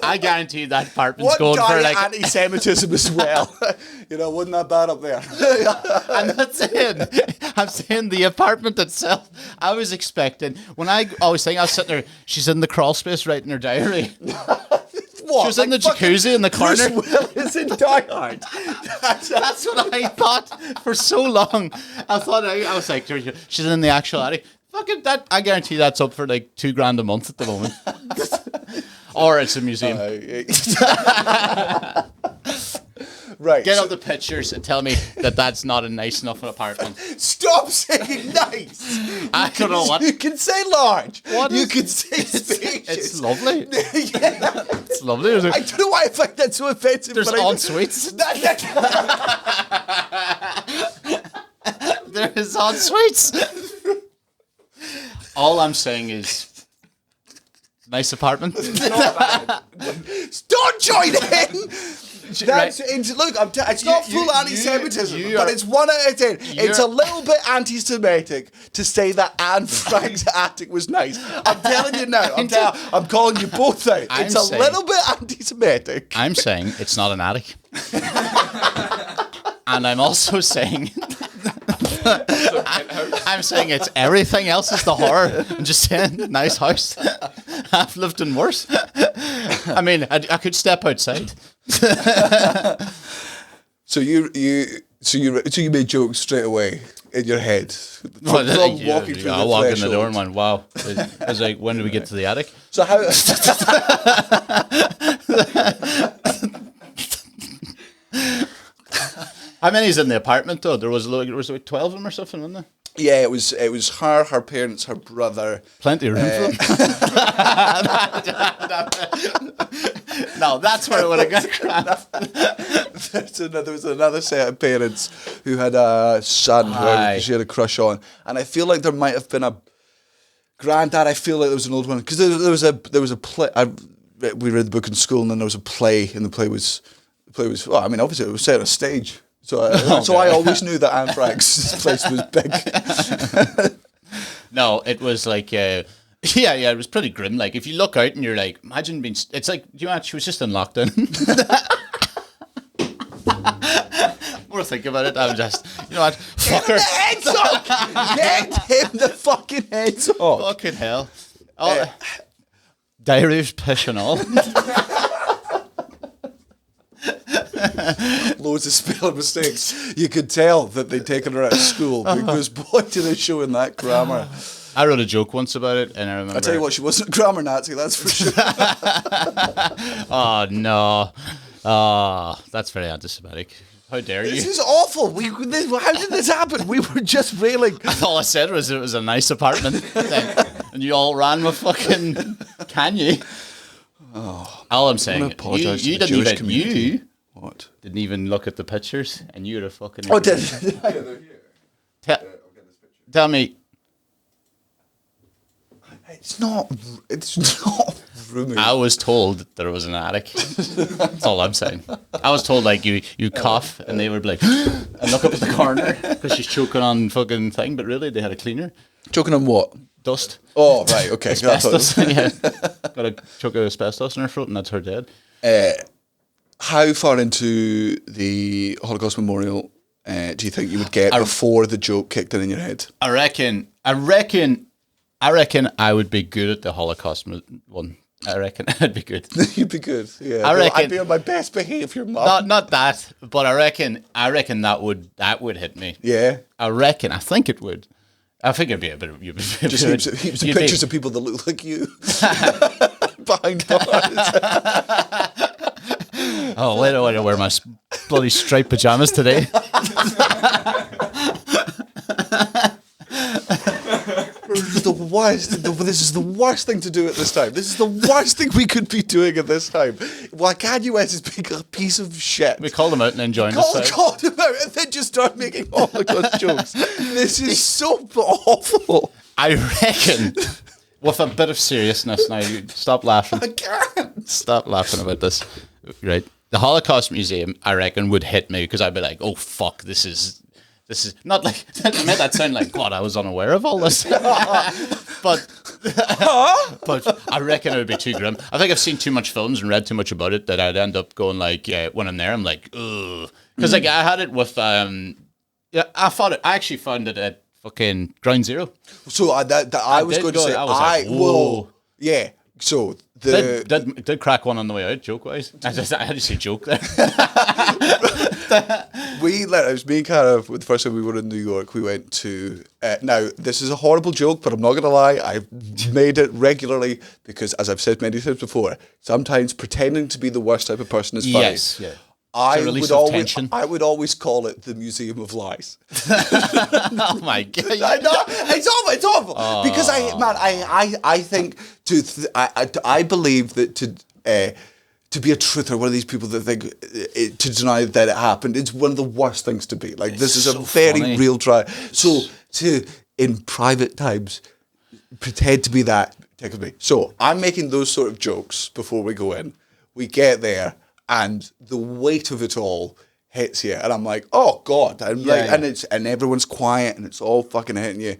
I guarantee that apartment's going for like anti-Semitism as well. Wasn't that bad up there? I'm not saying. I'm saying the apartment itself. I was expecting when I was sitting there. She's in the crawl space writing her diary. What? She was in the jacuzzi in the corner. Bruce Willis in Die Hard. That's what I thought for so long. I was like, she's in the actual attic. Fucking that! I guarantee that's up for like $2,000 a month at the moment, or it's a museum. Right. Get up the pictures and tell me that that's not a nice enough apartment. Stop saying nice. I don't know what. You can say large. What you is, can say spacious. It's lovely. Yeah. It's lovely. I don't know why I find that so offensive. There's en suites. There is en suites. All I'm saying is, nice apartment. Don't join in. That's look. It's not full anti-Semitism, but it's 1 out of 10. It's a little bit anti-Semitic to say that Anne Frank's attic was nice. I'm telling you now. I'm calling you both out. It's a little bit anti-Semitic. I'm saying it's not an attic, and I'm also saying. I'm saying it's everything else is the horror. I'm just saying, nice house. I've lived in worse. I mean, I could step outside. So you made jokes straight away in your head. Walking through I walk in the door and went, wow. I was like, when do we get to the attic? So how? How many is in the apartment though? There was like 12 of them or something, wasn't there? Yeah, it was her parents, her brother. Plenty of room for them. No, that's where it would have got cramped. There was another set of parents who had a son who she had a crush on, and I feel like there might have been a granddad. I feel like there was an old one because there was a play. We read the book in school, and then there was a play, and the play was. Well, I mean, obviously it was set on a stage. So I always knew that Anne Frank's place was big. No, it was like, it was pretty grim. Like, if you look out and you're like, imagine being, it's like, do you know, she was just in lockdown. More think about it, I'm just, you know what, fuck her. Get him the heads off! Get him the fucking heads off! Fucking hell. Oh, diary of piss and all. Loads of spelling mistakes. You could tell that they'd taken her out of school because boy did they show in that grammar. I wrote a joke once about it, and I remember. I tell you what, she wasn't a grammar Nazi, that's for sure. Oh no, oh, that's very anti-Semitic. How dare you? This is awful. How did this happen? We were just railing. All I said was it was a nice apartment, and you all ran with fucking Kanye. Oh, all I'm saying, you didn't even community. What? Didn't even look at the pictures, and you're a fucking. Oh, did They're here. Tell me. It's not roommate. I was told that there was an attic. That's all I'm saying. I was told like you cough and they would be like and look up at the corner because she's choking on fucking thing, but really they had a cleaner. Choking on what? Dust. Oh, right, okay. Asbestos. Yeah. Got a choke of asbestos in her throat and that's her dead. How far into the Holocaust Memorial do you think you would get before the joke kicked in your head? I reckon I would be good at the Holocaust one. I reckon I'd be good. You'd be good. Yeah. I reckon I'd be on my best behaviour, Mum. Not that, but I reckon that would hit me. Yeah. I think it would. I think it'd be a bit of just heaps of pictures of people that look like you behind bars. Oh, wait, I want to wear my bloody striped pajamas today. This is the worst. This is the worst thing to do at this time. This is the worst thing we could be doing at this time. Why Kanye West is being a piece of shit. We called him out and then joined us. Called him out and then just start making Holocaust jokes. This is so awful. I reckon, with a bit of seriousness now, stop laughing. I can't. Stop laughing about this. Right. The Holocaust Museum, I reckon, would hit me because I'd be like, oh, fuck, this is not like, it made that sound like, God, I was unaware of all this. but I reckon it would be too grim. I think I've seen too much films and read too much about it that I'd end up going like, yeah, when I'm there, I'm like, ugh. Because like I had it with, I actually found it at fucking Ground Zero. So I was going to say, I was like, whoa. Yeah, so did crack one on the way out, joke wise. I had to say joke there. It was me and Cara, the first time we were in New York, we went to, now this is a horrible joke, but I'm not going to lie, I've made it regularly because, as I've said many times before, sometimes pretending to be the worst type of person is funny. Yes, yeah. I would always call it the Museum of Lies. Oh my God. I know, it's awful. Oh. Because I think I believe that to be a truther, one of these people that think to deny that it happened, it's one of the worst things to be. Like, this is so a very funny. Real try. So to in private times pretend to be that tickles me. So I'm making those sort of jokes before we go in. We get there. And the weight of it all hits you, and I'm like, "Oh God!" And everyone's quiet, and it's all fucking hitting you.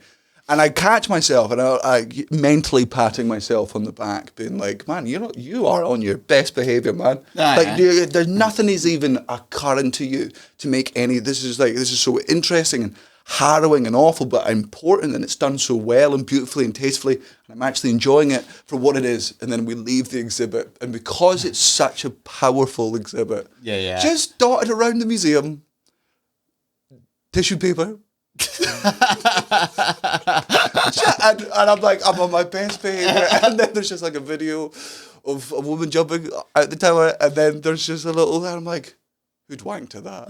And I catch myself, and I mentally patting myself on the back, being like, "Man, you are on your best behavior, man. There's nothing is even occurring to you to make any. This is so interesting and harrowing and awful, but important, and it's done so well and beautifully and tastefully, and I'm actually enjoying it for what it is." And then we leave the exhibit, and because it's such a powerful exhibit, just dotted around the museum, tissue paper. and I'm like, I'm on my best behavior, and then there's just like a video of a woman jumping out the tower, and then there's just a little, and I'm like, who'd wank to that?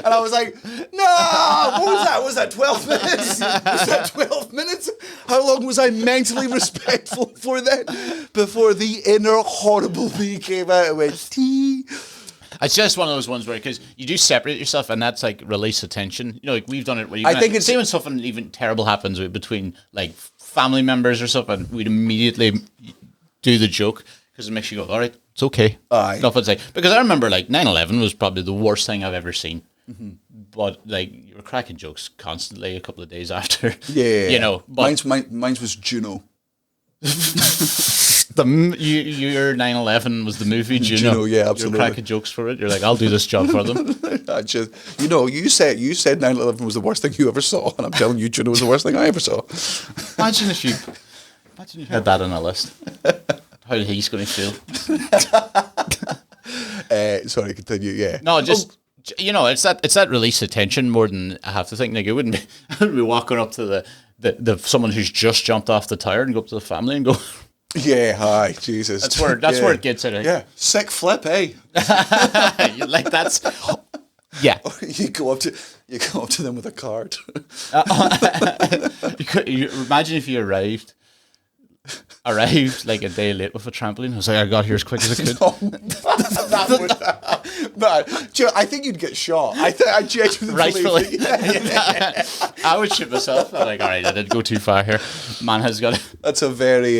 And I was like, no, what was that? Was that 12 minutes? Was that 12 minutes? How long was I mentally respectful for then? Before the inner horrible me came out and went, tea. It's just one of those ones where, because you do separate yourself, and that's like release attention. You know, like we've done it. Where you say when something even terrible happens between like family members or something, we'd immediately do the joke because it makes you go, all right, it's okay. Nothing to say. Because I remember like 9/11 was probably the worst thing I've ever seen. Mm-hmm. But like you were cracking jokes constantly a couple of days after. Yeah, you know. But mine's was Juno. Your 9/11 was the movie Juno. Yeah, absolutely. You're cracking jokes for it. You're like, I'll do this job for them. You said 9/11 was the worst thing you ever saw, and I'm telling you, Juno was the worst thing I ever saw. Imagine if you had that on a list. How he's going to feel. Sorry, continue. Yeah. No, just. It's that release of tension more than I have to think. Like, I wouldn't be walking up to the someone who's just jumped off the tower and go up to the family and go, yeah, hi, Jesus. That's where it gets it. Yeah, sick flip, eh? Like that's yeah. You go up to them with a card. You imagine if you arrived arrived like a day late with a trampoline. I was like, I got here as quick as I could. Man, I think you'd get shot. I genuinely Rightfully. believe it. I would shoot myself. I'm like, all right, I did go too far here. Man has got it. That's a very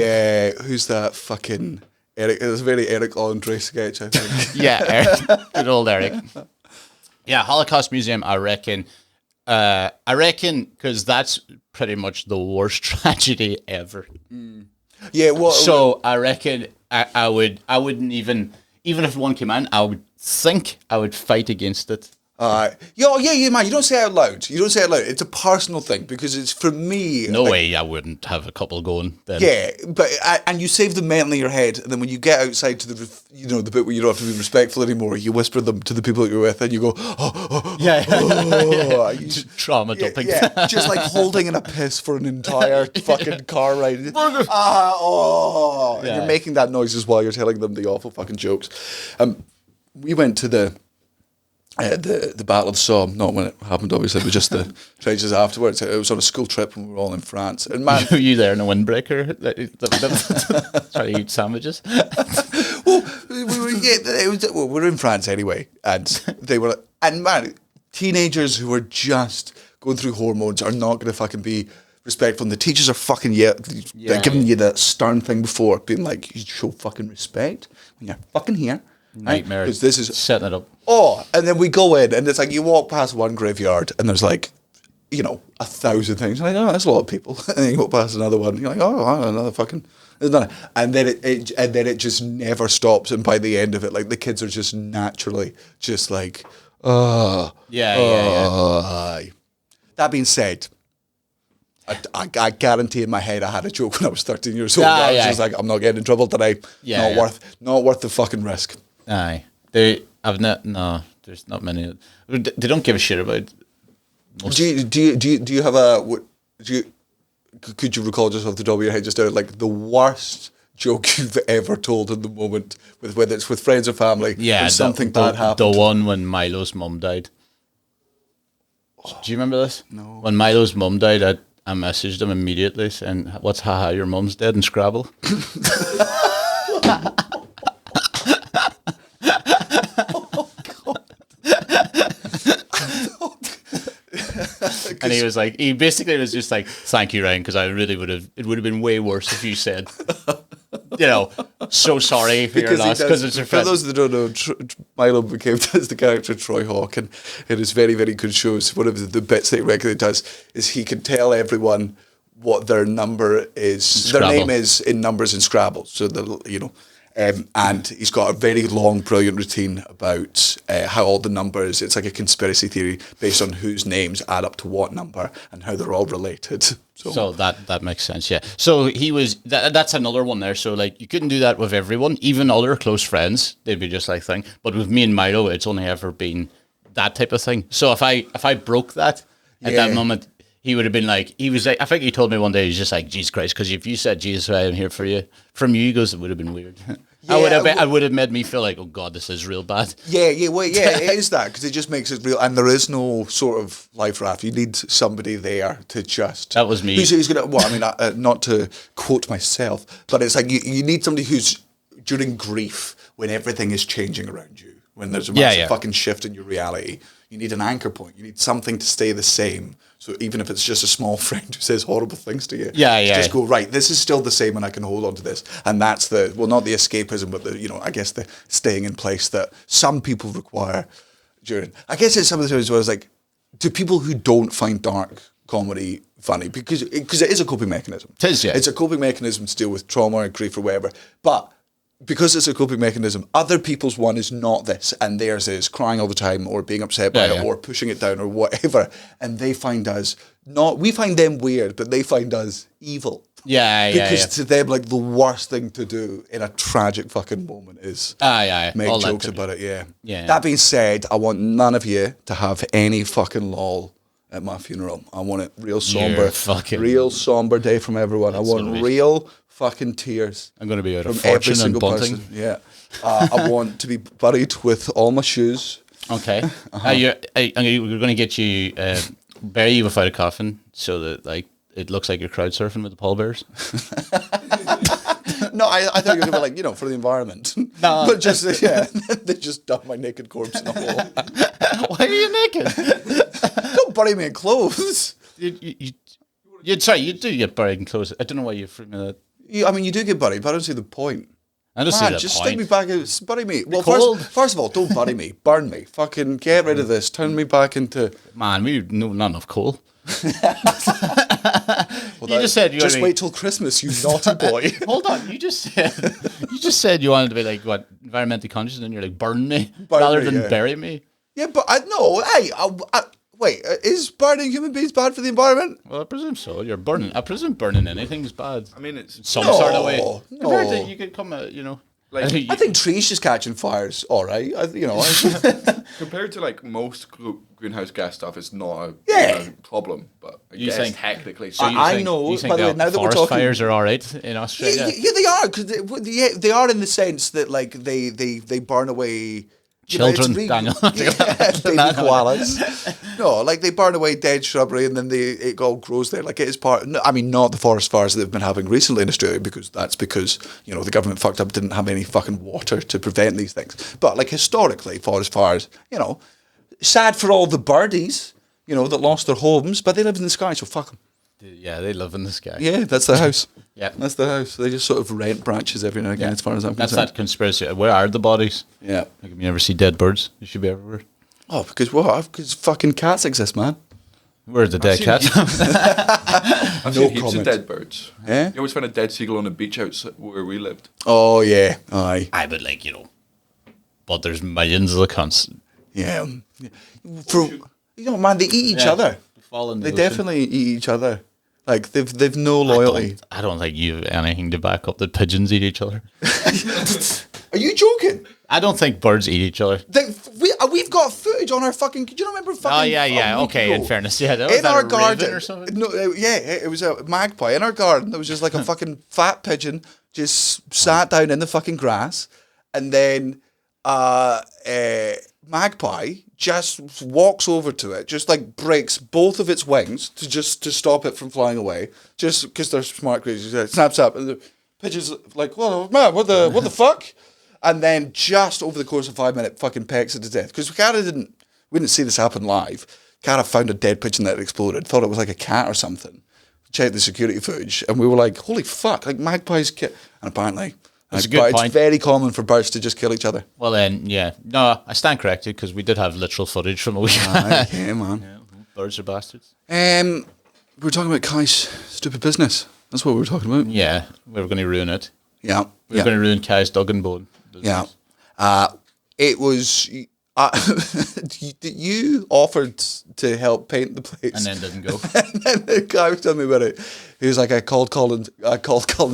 who's that fucking Eric? It's a very Eric Andre sketch, I think. Yeah, Eric. Good old Eric. Yeah, Holocaust Museum, I reckon, because that's pretty much the worst tragedy ever. Yeah, well, So I reckon I wouldn't even if one came in, I would think I would fight against it. yeah, man. You don't say it out loud. It's a personal thing because it's for me. No way I wouldn't have a couple going then. Yeah, but and you save them mentally in your head, and then when you get outside to the bit where you don't have to be respectful anymore, you whisper them to the people that you're with, and you go, Yeah. You- Trauma dumping. yeah, just like holding in a piss for an entire fucking car ride. And Yeah. you're making that noises while you're telling them the awful fucking jokes. We went to the Battle of the Somme, not when it happened, obviously, but just the trenches afterwards. It was on a school trip when we were all in France. And man, Were you there in a windbreaker trying to eat sandwiches? we were in France anyway, and they were, and man, teenagers who are just going through hormones are not going to fucking be respectful. And the teachers are fucking they're giving you that stern thing before, being like, you show fucking respect when you're fucking here. Nightmare. Because this is setting it up. and then we go in, and it's like you walk past one graveyard, and there's like, 1,000 things. You're like, oh, that's a lot of people. And then you go past another one, and you're like, oh, another fucking. And then it just never stops. And by the end of it, like the kids are just naturally just like, Yeah. That being said, I guarantee in my head I had a joke when I was 13 years old. Ah, I was yeah. just like, I'm not getting in trouble today. Yeah, Not worth the fucking risk. Aye. There's not many. They don't give a shit about. Do you have could you recall just off the top of your head just like the worst joke you've ever told in the moment, with whether it's with friends or family? Yeah, and something bad happened. The one when Milo's mum died. Do you remember this? No. When Milo's mum died, I messaged him immediately saying, "What's haha? Your mum's dead in Scrabble." And he was like, he basically was just like, "Thank you, Ryan, because it would have been way worse if you said, so sorry for your loss because it's your friend." For those that don't know, Milo became as the character Troy Hawk, and in his very, very good shows, one of the bits that he regularly does is he can tell everyone what their number is, their name is in numbers in Scrabble. So and he's got a very long, brilliant routine about how all the numbers, it's like a conspiracy theory based on whose names add up to what number and how they're all related. So that makes sense, yeah. So he was, that's another one there. So like you couldn't do that with everyone, even other close friends, they'd be just like thing. But with me and Milo, it's only ever been that type of thing. So if I broke that at that moment, he would have been like, he was like, I think he told me one day, he's just like, Jesus Christ, because if you said, Jesus, I am here for you, from you, he goes, it would have been weird. Yeah, I would have made me feel like, oh God, this is real bad. It is that, because it just makes it real, and there is no sort of life raft. You need somebody there to just. That was me. Who's gonna? Well, I mean, not to quote myself, but it's like you need somebody who's during grief, when everything is changing around you, when there's a massive fucking shift in your reality. You need an anchor point. You need something to stay the same. So even if it's just a small friend who says horrible things to you, just go, right, this is still the same and I can hold on to this. And that's not the escapism, but I guess the staying in place that some people require during. I guess it's some of the times where it's like, do people who don't find dark comedy funny? Because it is a coping mechanism. It is, yeah. It's a coping mechanism to deal with trauma and grief or whatever. But because it's a coping mechanism, other people's one is not this, and theirs is crying all the time or being upset by it or pushing it down or whatever. And they find us we find them weird, but they find us evil. Because to them, like, the worst thing to do in a tragic fucking moment is make all jokes about it. Yeah. That being said, I want none of you to have any fucking lol at my funeral. I want it real somber day from everyone. I want real fucking tears. I'm going to be out of from every fortune and single bunting. person. Yeah. I want to be buried with all my shoes. Okay. We're going to get you, bury you without a coffin, so that, like, it looks like you're crowd surfing with the pallbearers. No, I thought you were going to be like, for the environment. No. But just, they just dump my naked corpse in a hole. Why are you naked? Don't bury me in clothes. You do get buried in clothes. I don't know why you freaked me that. You do get buried, but I don't see the point. I don't see that just point. stick me back out, bury me. Well, cold. first of all, don't bury me, burn me. Fucking get rid of this, turn me back into... Man, we know not enough coal. Well, You just said you just only- wait till Christmas, you naughty boy. Hold on, you just said you wanted to be like what environmentally conscious, and you're like burn me Burn rather me, than yeah. bury me. Yeah, but wait, is burning human beings bad for the environment? Well, I presume so. You're burning. I presume burning anything is bad. I mean, it's Some No, sort of way. no. Compared to you could come, Like, I think trees just catching fires, all right. compared to like most greenhouse gas stuff, it's not a Yeah. problem. But I You guess think- technically, So you I think, know, You think by the way, that now that we're forest talking- fires are all right in Australia? Yeah, they are, because they are in the sense that like they burn away Children, it's Daniel. baby koalas. No, like they burn away dead shrubbery and then it all grows there. Like it is part. No, I mean, not the forest fires that they've been having recently in Australia, because the government fucked up, didn't have any fucking water to prevent these things. But like historically, forest fires, sad for all the birdies, that lost their homes, but they live in the sky, so fuck them. Yeah, they live in the sky. Yeah, that's their house. Yeah. That's their house. They just sort of rent branches every now and again, as far as I'm That's concerned. that conspiracy. Where are the bodies? Yeah. Like, if you ever see dead birds, you should be everywhere. Oh, because what? Because fucking cats exist, man. Where's the dead seen cat? I've No seen heaps comment. of dead birds. Yeah? You always find a dead seagull on a beach outside where we lived. Oh, yeah. Aye. I would but there's millions of the cunts. Yeah. Man, they eat each other. They definitely eat each other. Like, they've no loyalty. I don't think you have anything to back up that pigeons eat each other. Are you joking? I don't think birds eat each other. We've got footage on our fucking... Do you remember fucking... Oh, yeah. a week Okay, ago? in fairness. Yeah, that In that our a raven garden, or something? no, it was a magpie in our garden. There was just like a fucking fat pigeon just sat down in the fucking grass, and then magpie just walks over to it, just like breaks both of its wings to stop it from flying away, just because they're smart creatures. It snaps up, and the pigeon's like, "Whoa, man, what the fuck?" And then just over the course of 5 minutes, fucking pecks it to death, because we didn't see this happen live. Cara found a dead pigeon that had exploded, thought it was like a cat or something. Checked the security footage, and we were like, holy fuck, like magpies kill. And apparently, That's a good point. It's very common for birds to just kill each other. Well, then, yeah. No, I stand corrected, because we did have literal footage from a week. Yeah, man. Birds are bastards. We were talking about Kai's stupid business. That's what we were talking about. Yeah, we were going to ruin it. Yeah. We were going to ruin Kai's Duggan bone. Yeah. It was... you offered to help paint the place. And then didn't go. And then the guy was telling me about it. He was like, I called Colin's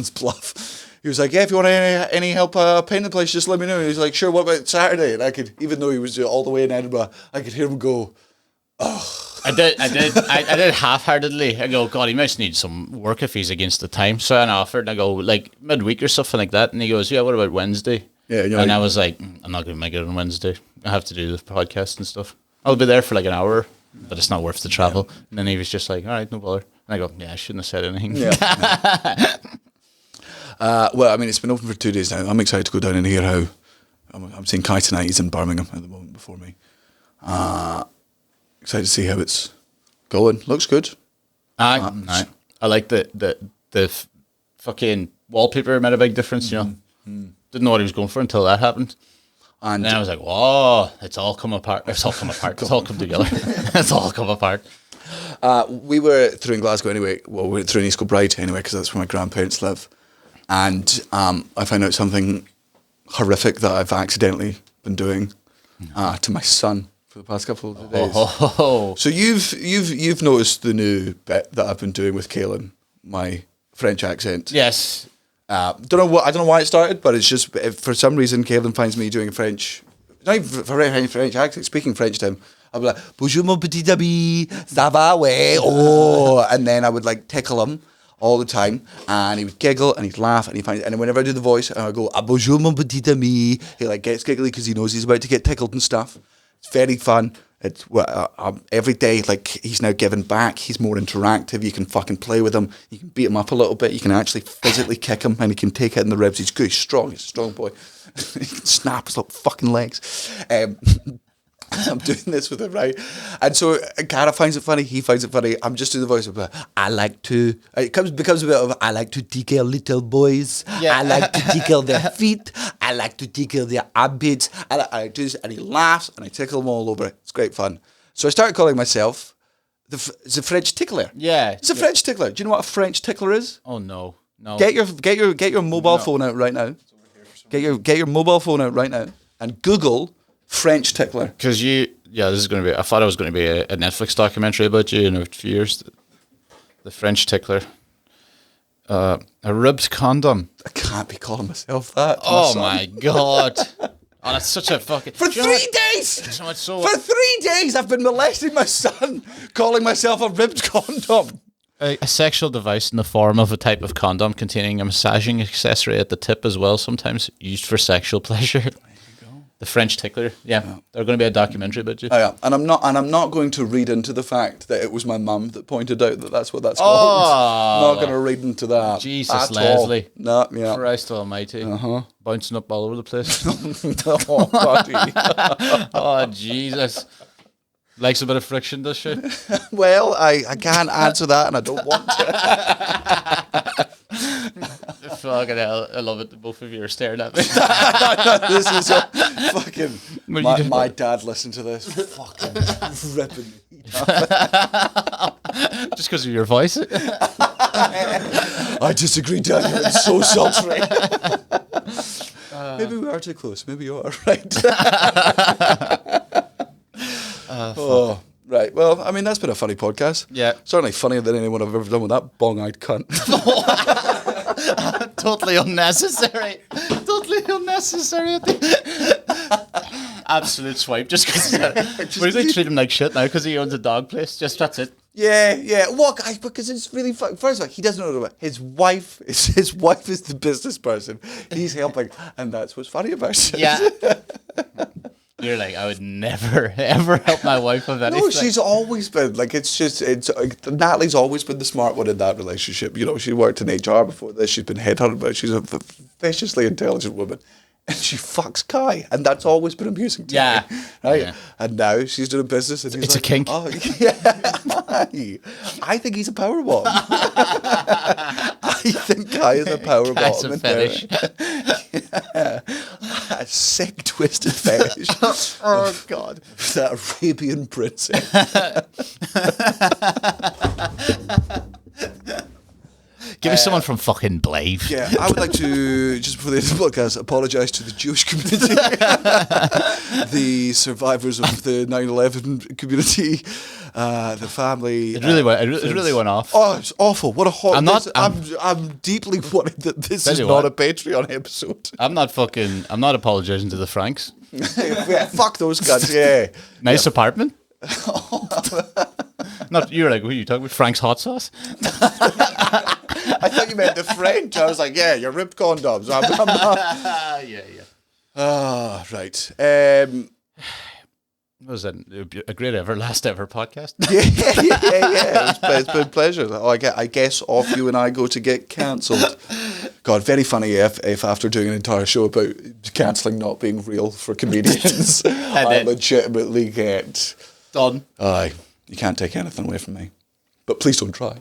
bluff. He was like, yeah, if you want any help painting the place, just let me know. He was like, sure, what about Saturday? And I could, even though he was all the way in Edinburgh, I could hear him go, I did half-heartedly. I go, God, he must need some work if he's against the time. So I offered, and I go, like, midweek or something like that. And he goes, yeah, what about Wednesday? Yeah, and like, I was like, I'm not going to make it on Wednesday. I have to do the podcast and stuff. I'll be there for like an hour, but it's not worth the travel. Yeah. And then he was just like, all right, no bother. And I go, yeah, I shouldn't have said anything. Yeah. Well, I mean, it's been open for 2 days now. I'm excited to go down and hear how... I'm seeing Kai tonight. He's in Birmingham at the moment before me. Excited to see how it's going. Looks good. I like the fucking wallpaper made a big difference, you know. Didn't know what he was going for until that happened. And then I was like, whoa, it's all come apart. It's all come apart. It's all come together. It's all come apart. We were through in Glasgow anyway. Well, we were through in East Kilbride anyway, because that's where my grandparents live. And I found out something horrific that I've accidentally been doing to my son for the past couple of days. So you've noticed the new bit that I've been doing with Kaelin, my French accent. Yes. I don't know why it started, but it's just for some reason Kaelin finds me doing a French, not even French accent, speaking French to him. I'd be like, bonjour mon petit ami, ça va, ouais, oh, and then I would like tickle him all the time, and he would giggle and he'd laugh, and and whenever I do the voice, I go, ah, bonjour mon petit ami, he like gets giggly because he knows he's about to get tickled and stuff. It's very fun. It's every day, like, he's now giving back. He's more interactive. You can fucking play with him. You can beat him up a little bit. You can actually physically kick him, and he can take it in the ribs. He's good. He's strong. He's a strong boy. He can snap his little fucking legs. I'm doing this with him, right? And so Cara finds it funny. He finds it funny. I'm just doing the voice of I like to. It becomes a bit of I like to tickle little boys. Yeah. I like to tickle their feet. I like to tickle their armpits. I do this, and he laughs, and I tickle him all over. It's great fun. So I started calling myself the French tickler. Yeah. It's a French tickler. Do you know what a French tickler is? Oh no. Get your mobile phone out right now. Get your mobile phone out right now and Google French tickler. Because this is going to be. I thought it was going to be a Netflix documentary about you in a few years. The French tickler. A ribbed condom. I can't be calling myself that. Oh my god. Oh, that's such a fucking. For 3 days! For 3 days I've been molesting my son, calling myself a ribbed condom. A sexual device in the form of a type of condom containing a massaging accessory at the tip as well, sometimes used for sexual pleasure. The French tickler, yeah. There's going to be a documentary about you. Oh yeah, and I'm not going to read into the fact that it was my mum that pointed out that that's what that's called. Oh, Not going to read into that. Jesus, at Leslie. All. No, yeah. Christ Almighty. Bouncing up all over the place. Oh, buddy. Oh, Jesus. Likes a bit of friction, does she? Well, I can't answer that, and I don't want to. Fucking hell, I love it. Both of you are staring at me. This is a fucking. My dad listened to this. Fucking ripping me. Just because of your voice. I disagree, Daniel. It's so sultry. Maybe we are too close. Maybe you are right. Oh, right. Well, I mean, that's been a funny podcast. Yeah. Certainly funnier than anyone I've ever done with that bong-eyed cunt. Totally unnecessary. Totally unnecessary. Absolute swipe. Just because. We really treat him like shit now because he owns a dog place. Just that's it. Yeah. Well, guys, because it's really fun. First of all, he doesn't know about his wife. His wife is the business person. He's helping, and that's what's funny about it. Yeah. You're like, I would never, ever help my wife with anything. No, she's always been, like, Natalie's always been the smart one in that relationship. You know, she worked in HR before this. She's been headhunted, but she's a viciously intelligent woman. And she fucks Kai. And that's always been amusing to me. Right? Yeah. And now she's doing business. And he's it's like, a kink. Oh, yeah. I think he's a power bottom. I think Kai is a power Kai's bottom. A fetish. Yeah. A sick, twisted fetish. Oh, God. That Arabian princess. Give me someone from fucking Blave. Yeah, I would like to, just before the end of the podcast, apologise to the Jewish community, the survivors of the 9/11 community, the family. It really went off. Oh, it's awful. What a hot... I'm deeply worried that this is not a Patreon episode. I'm not apologising to the Franks. Yeah, fuck those guys, yeah. Nice apartment. Not you're like, who are you talking about? Frank's hot sauce? I thought you meant the French. I was like, yeah, your ripped condoms. I'm not. Yeah. Ah, right. Was it a great last ever podcast? Yeah. It's been a pleasure. Oh, I guess off you and I go to get cancelled. God, very funny if after doing an entire show about cancelling not being real for comedians, I legitimately get... Done. Aye, you can't take anything away from me. But please don't try.